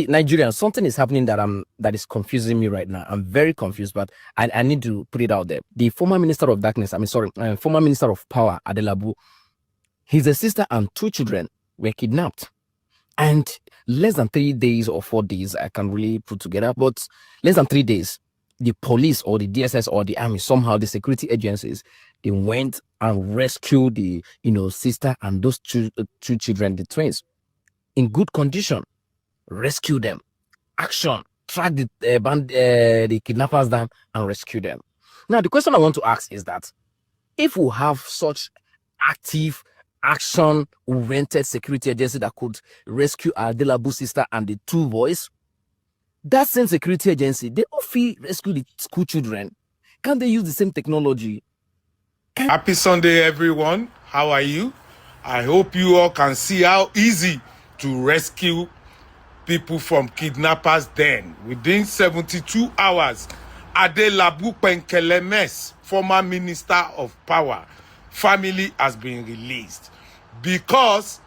Nigerian, something is happening that is confusing me right now. I'm very confused, but I need to put it out there. The former minister of darkness, former minister of power, Adelabu, his sister and 2 children were kidnapped. And less than 3 days or 4 days, I can really put together, but less than 3 days, the police or the DSS or the army, somehow the security agencies, they went and rescued the sister and those two children, the twins, in good condition. Rescue them. Action. Track the kidnappers down and rescue them. Now, the question I want to ask is that if we have such active, action-oriented security agency that could rescue Adelabu's sister and the 2 boys, that same security agency, they often rescue the school children. Can't they use the same technology? Happy Sunday, everyone. How are you? I hope you all can see how easy to rescue people from kidnappers den. Within 72 hours, Adelabu Penkelemes, former minister of power, family has been released because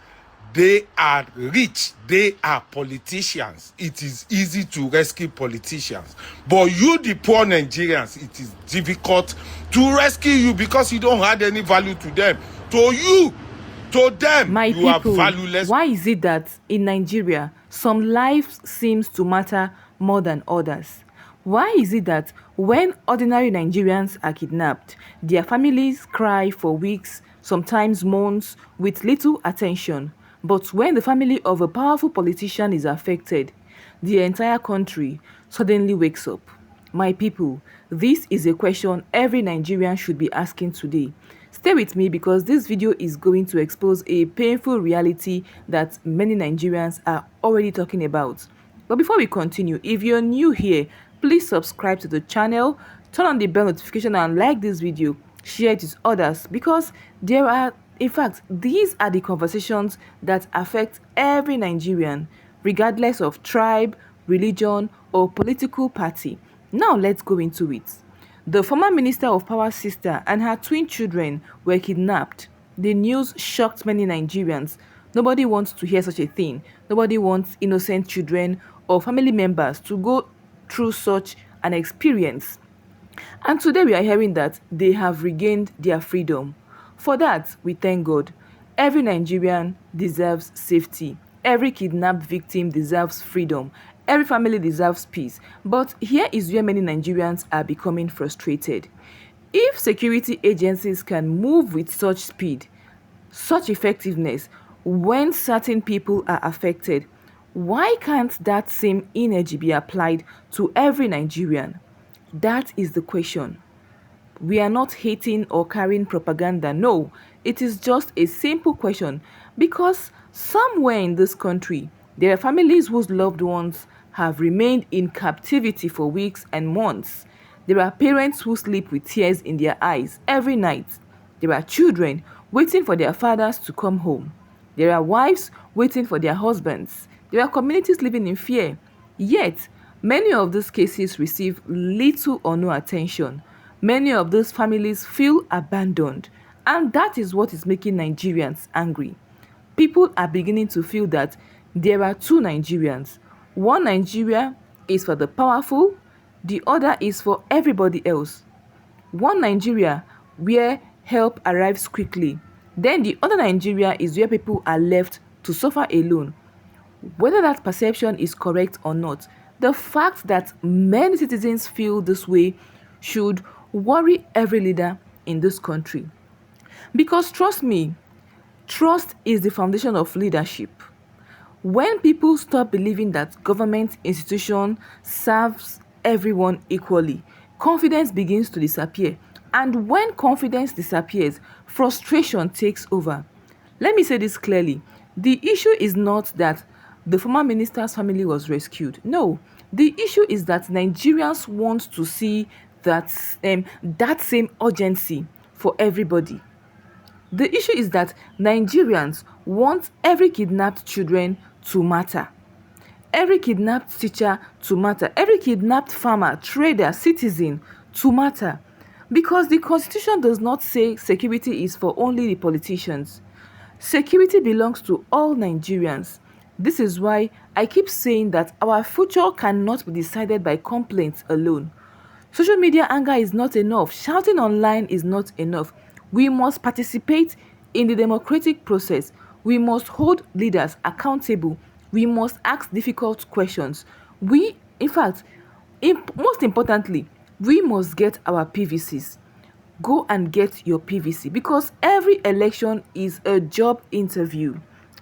they are rich, they are politicians. It is easy to rescue politicians. But you, the poor Nigerians, it is difficult to rescue you because you don't add any value to them. To them, My you people, are valueless. why is it that in Nigeria, some lives seems to matter more than others? Why is it that when ordinary Nigerians are kidnapped, their families cry for weeks, sometimes months, with little attention? But when the family of a powerful politician is affected, the entire country suddenly wakes up. My people, this is a question every Nigerian should be asking today. Stay with me because this video is going to expose a painful reality that many Nigerians are already talking about. But before we continue, if you're new here, please subscribe to the channel, turn on the bell notification and like this video, share it with others because these are the conversations that affect every Nigerian, regardless of tribe, religion, or political party. Now let's go into it. The former Minister of Power's sister and her twin children were kidnapped. The news shocked many Nigerians. Nobody wants to hear such a thing. Nobody wants innocent children or family members to go through such an experience. And today we are hearing that they have regained their freedom. For that, we thank God. Every Nigerian deserves safety. Every kidnapped victim deserves freedom. Every family deserves peace. But here is where many Nigerians are becoming frustrated. If security agencies can move with such speed, such effectiveness, when certain people are affected, why can't that same energy be applied to every Nigerian? That is the question. We are not hating or carrying propaganda. No, it is just a simple question because somewhere in this country, there are families whose loved ones have remained in captivity for weeks and months. There are parents who sleep with tears in their eyes every night. There are children waiting for their fathers to come home. There are wives waiting for their husbands. There are communities living in fear. Yet, many of these cases receive little or no attention. Many of those families feel abandoned, and that is what is making Nigerians angry. People are beginning to feel that there are 2 Nigerians. One Nigeria is for the powerful, the other is for everybody else. One Nigeria where help arrives quickly, then the other Nigeria is where people are left to suffer alone. Whether that perception is correct or not, the fact that many citizens feel this way should worry every leader in this country. Because trust me, trust is the foundation of leadership. When people stop believing that government institution serves everyone equally, confidence begins to disappear. And when confidence disappears, frustration takes over. Let me say this clearly. The issue is not that the former minister's family was rescued. No, the issue is that Nigerians want to see that same urgency for everybody. The issue is that Nigerians want every kidnapped children to matter, every kidnapped teacher to matter, every kidnapped farmer, trader, citizen to matter. Because the constitution does not say security is for only the politicians. Security belongs to all Nigerians. This is why I keep saying that our future cannot be decided by complaints alone. Social media anger is not enough. Shouting online is not enough. We must participate in the democratic process. We must hold leaders accountable. We must ask difficult questions. In fact, most importantly, we must get our PVCs. Go and get your PVC because every election is a job interview.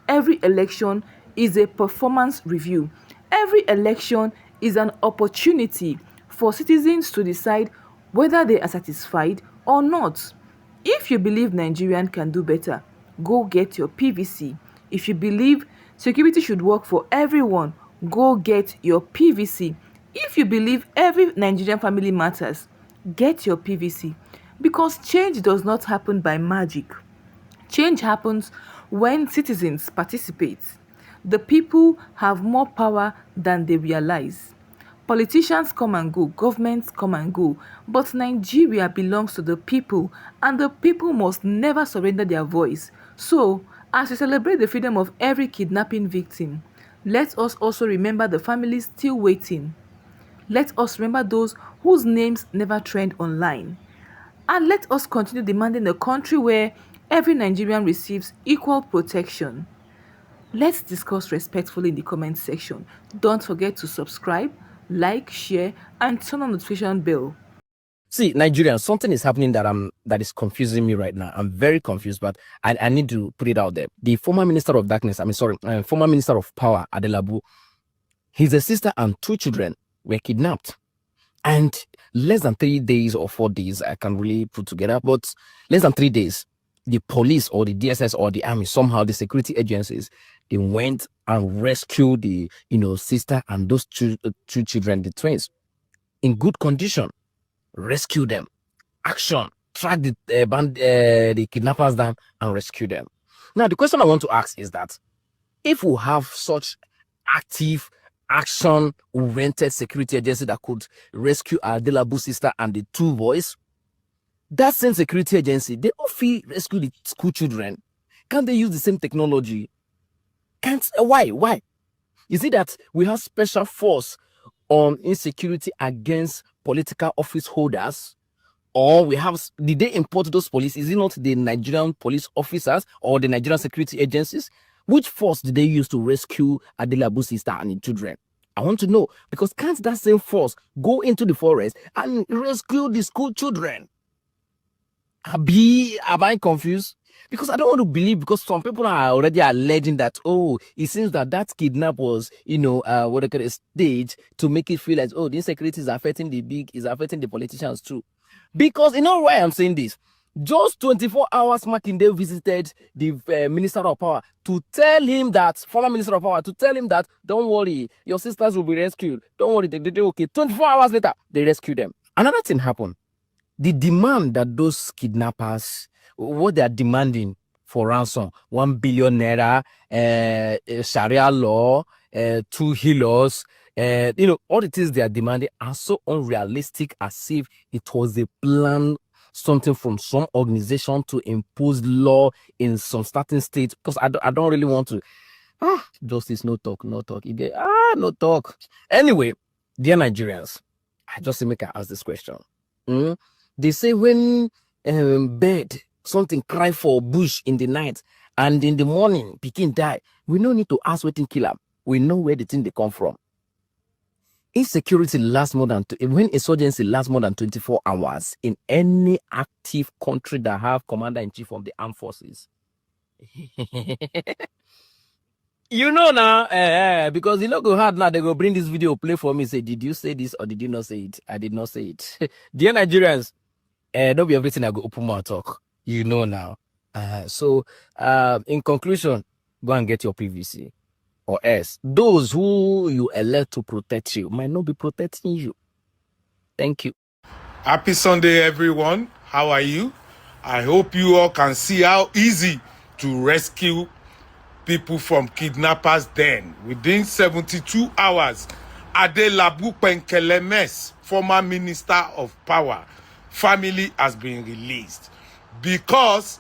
Every election is a performance review. Every election is an opportunity for citizens to decide whether they are satisfied or not. If you believe Nigerian can do better, go get your PVC. If you believe security should work for everyone, go get your PVC. If you believe every Nigerian family matters, get your PVC. Because change does not happen by magic. Change happens when citizens participate. The people have more power than they realize. Politicians come and go, governments come and go, but Nigeria belongs to the people and the people must never surrender their voice. So, as we celebrate the freedom of every kidnapping victim, let us also remember the families still waiting. Let us remember those whose names never trend online. And let us continue demanding a country where every Nigerian receives equal protection. Let's discuss respectfully in the comment section. Don't forget to subscribe, like, share, and turn on the notification bell. See, Nigerians, something is happening that is confusing me right now. I'm very confused, but I need to put it out there. The former minister of darkness, former minister of power, Adelabu, his sister and 2 children were kidnapped. And less than 3 days or 4 days, I can really put together, but less than 3 days, the police or the DSS or the army, somehow the security agencies, they went and rescued the sister and those two children, the twins, in good condition. Rescue them, action, track the kidnappers down and rescue them. Now, the question I want to ask is that if we have such active, action-oriented security agency that could rescue Adelabu sister and the 2 boys, that same security agency, they often rescue the school children. Can't they use the same technology? Why? Is it that we have special force on insecurity against political office holders, or did they import those police? Is it not the Nigerian police officers or the Nigerian security agencies? Which force did they use to rescue Adelabu's sister and the children? I want to know, because can't that same force go into the forest and rescue the school children? Am I confused? Because I don't want to believe, because some people are already alleging that, it seems that kidnap was, a stage to make it feel like, the insecurity is affecting the politicians too. Because you know why I'm saying this? Just 24 hours, Makinde visited the Minister of Power to tell him that, former Minister of Power, to tell him that, don't worry, your sisters will be rescued. Don't worry, they're okay. 24 hours later, they rescued them. Another thing happened. The demand that those kidnappers, what they are demanding for ransom, 1 billion naira, Sharia law, 2 healers, all the things they are demanding are so unrealistic, as if it was a plan, something from some organization to impose law in some certain states. Because I don't really want to. Justice, no talk. No talk. Anyway, dear Nigerians, I just make I ask this question. They say when bird something cry for bush in the night and in the morning pikin die, we no need to ask wetin kill am. We know where the thing they come from. Insecurity lasts when insurgency lasts more than 24 hours in any active country that have commander-in-chief of the armed forces. Now, because go hard now, they go bring this video, play for me, say, did you say this or did you not say it? I did not say it. Dear Nigerians, don't be everything I go open my talk. Now. So, in conclusion, go and get your PVC. Or else, those who you elect to protect you might not be protecting you. Thank you. Happy Sunday, everyone. How are you? I hope you all can see how easy to rescue people from kidnappers den. Within 72 hours, Adelabu Penkelemes, former Minister of Power, family has been released because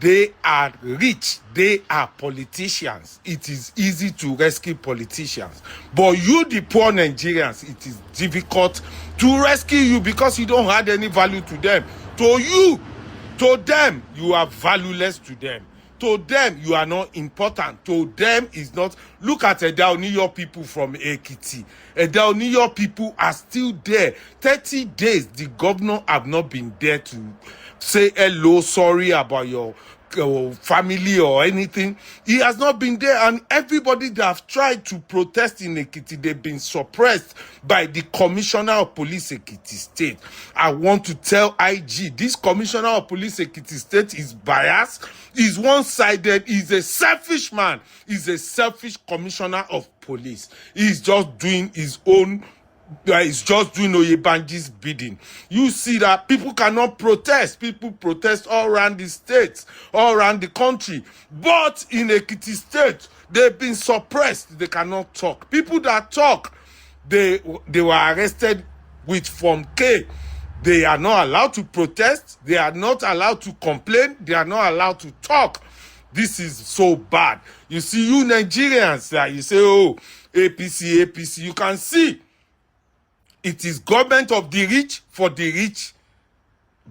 They are rich. They are politicians. It is easy to rescue politicians. But you, the poor Nigerians, it is difficult to rescue you because you don't add any value to them. To them, you are valueless to them. To them, you are not important. To them, is not. Look at Adelabu people from Ekiti. Adelabu people are still there. 30 days, the governor have not been there to say hello, sorry about your family or anything. He has not been there, and everybody that have tried to protest in Ekiti, they've been suppressed by the commissioner of police Ekiti State. I want to tell IG, this commissioner of police Ekiti State is biased, is one-sided, he's a selfish man, he's a selfish commissioner of police. He's just doing his own. It's just doing Oyebanji's bidding. You see that people cannot protest. People protest all around the states, all around the country. But in Ekiti State, they've been suppressed. They cannot talk. People that talk, they were arrested with Form K. They are not allowed to protest. They are not allowed to complain. They are not allowed to talk. This is so bad. You see, you Nigerians, you say, oh, APC, APC. You can see it is government of the rich, for the rich,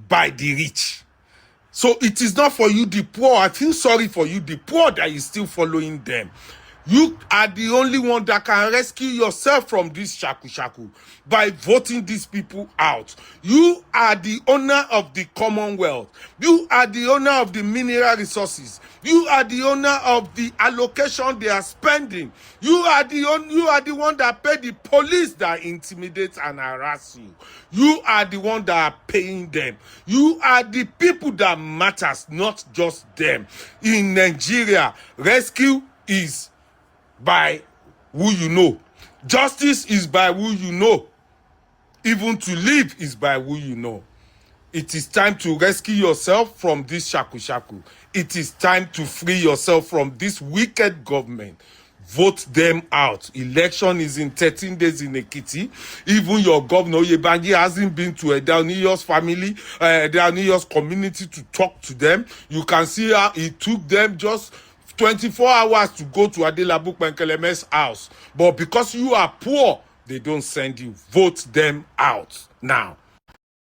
by the rich. So it is not for you, the poor. I feel sorry for you, the poor, that is still following them. You are the only one that can rescue yourself from this shaku by voting these people out. You are the owner of the Commonwealth. You are the owner of the mineral resources. You are the owner of the allocation they are spending. You are the one that pay the police that intimidate and harass you. You are the one that are paying them. You are the people that matters, not just them. In Nigeria, rescue is by who you know. Justice is by who you know. Even to live is by who you know. It is time to rescue yourself from this shaku. It is time to free yourself from this wicked government. Vote them out. Election is in 13 days in Ekiti. Even your governor, Yebanji, hasn't been to Adelabu's family, Adelabu's community to talk to them. You can see how it took them just 24 hours to go to Adelabu Kwenkeleme's house. But because you are poor, they don't send you. Vote them out now.